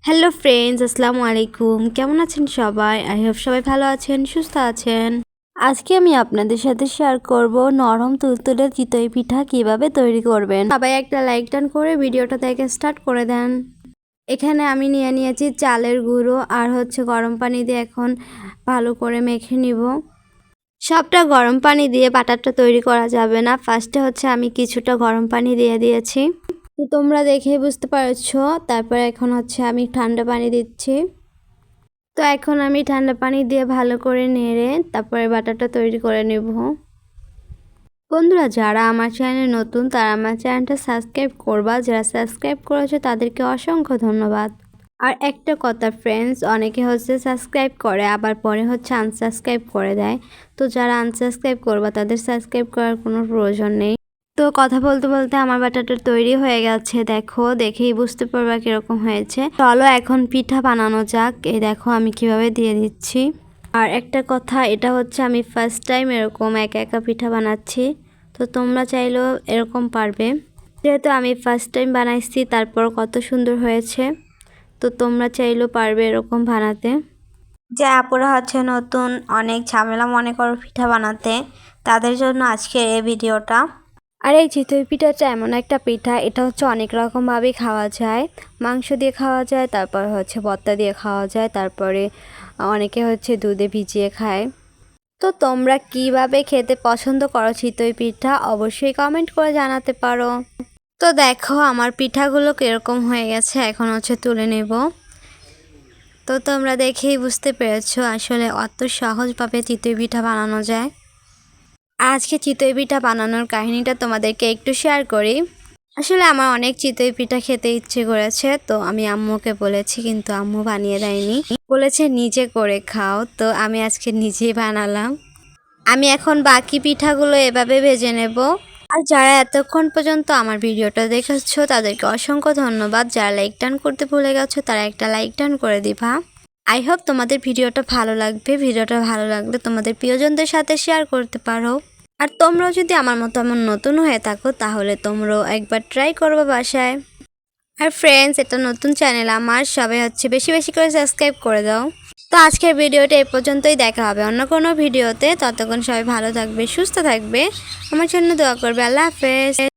Hello friends, আসসালামু আলাইকুম। কেমন আছেন সবাই? আই হোপ সবাই ভালো আছেন, সুস্থ আছেন। আজকে আমি আপনাদের সাথে শেয়ার করব নরম তুলতুলে চিতই পিঠা কিভাবে তৈরি করবেন। সবাই একটা লাইক টান করে ভিডিওটা দেখে স্টার্ট করে দেন। এখানে আমি নিয়ে নিয়েছি চালের গুঁড়ো আর গরম পানি দিয়ে এখন ভালো করে মেখে নিব। সবটা গরম পানি দিয়ে বাটারটা তৈরি করা যাবে না। ফার্স্টে আমি কিছুটা গরম পানি দিয়ে দিয়েছি। তো তোমরা দেখেই বুঝতে পারছো। তারপর এখন আমি ঠান্ডা পানি দিচ্ছি। তো এখন আমি ঠান্ডা পানি দিয়ে ভালো করে নেড়ে তারপরে বাটারটা তৈরি করে নেব। বন্ধুরা, যারা আমার চ্যানেলে নতুন তারা আমার চ্যানেলটা সাবস্ক্রাইব করবা। যারা সাবস্ক্রাইব করেছে তাদেরকে অসংখ্য ধন্যবাদ। আর একটা কথা ফ্রেন্ডস, অনেকে সাবস্ক্রাইব করে আবার পরে আনসাবস্ক্রাইব করে দেয়। তো যারা আনসাবস্ক্রাইব করবা তাদের সাবস্ক্রাইব করার কোনো প্রয়োজন নেই। তো কথা বলতে বলতে আমার বাটারটা তৈরি হয়ে গেছে। দেখো, দেখেই বুঝতে পারবা কিরকম হয়েছে। চলো এখন পিঠা বানানো যাক। এই দেখো আমি কিভাবে দিয়ে দিচ্ছি। আর একটা কথা, এটা আমি ফার্স্ট টাইম এরকম একা একা পিঠা বানাচ্ছি। তো তোমরা চাইলেও এরকম পারবে। যেহেতু আমি ফার্স্ট টাইম বানাইছি, তারপর কত সুন্দর হয়েছে। তো তোমরা চাইলেও পারবে এরকম বানাতে। যে আপুরা নতুন, অনেক ঝামেলা মনে করো পিঠা বানাতে, তাদের জন্য আজকের এই ভিডিওটা। আর এই চিতই পিঠাটা এমন একটা পিঠা, এটা অনেক রকমভাবেই খাওয়া যায়। মাংস দিয়ে খাওয়া যায়, তারপর ভর্তা দিয়ে খাওয়া যায়, তারপরে অনেকে দুধে ভিজিয়ে খায়। তো তোমরা কিভাবে খেতে পছন্দ করো চিতই পিঠা, অবশ্যই কমেন্ট করে জানাতে পারো। তো দেখো আমার পিঠাগুলো কীরকম হয়ে গেছে, এখন তুলে নেব। তো তোমরা দেখেই বুঝতে পেরেছো আসলে অত সহজভাবে চিতই পিঠা বানানো যায়। আজকে চিতই পিঠা বানানোর কাহিনীটা তোমাদেরকে একটু শেয়ার করি। আসলে আমার অনেক চিতই পিঠা খেতে ইচ্ছে করেছে, তো আমি আম্মুকে বলেছি, কিন্তু আম্মু বানিয়ে দেয়নি। বলেছে নিজে করে খাও। তো আমি আজকে নিজেই বানালাম। আমি এখন বাকি পিঠাগুলো এভাবে ভেজে নেব। আর যারা এতক্ষণ পর্যন্ত আমার ভিডিওটা দেখেছো তাদেরকে অসংখ্য ধন্যবাদ। যারা লাইক টান করতে ভুলে গেছো তারা একটা লাইক টান করে দিবা। আই হোপ তোমাদের ভিডিওটা ভালো লাগবে। ভিডিওটা ভালো লাগলে তোমাদের প্রিয়জনদের সাথে শেয়ার করতে পারো। আর তোমরাও যদি আমার মতো এমন নতুন হয়ে থাকো তাহলে তোমরাও একবার ট্রাই করবে বাসায়। আর ফ্রেন্ডস, এটা নতুন চ্যানেল আমার, সবাই বেশি বেশি করে সাবস্ক্রাইব করে দাও। তো আজকের ভিডিওটা এই পর্যন্তই, দেখা হবে অন্য কোনো ভিডিওতে। ততক্ষণ সবাই ভালো থাকবে, সুস্থ থাকবে, আমার জন্য দোয়া করবে। আল্লাহ হাফেজ।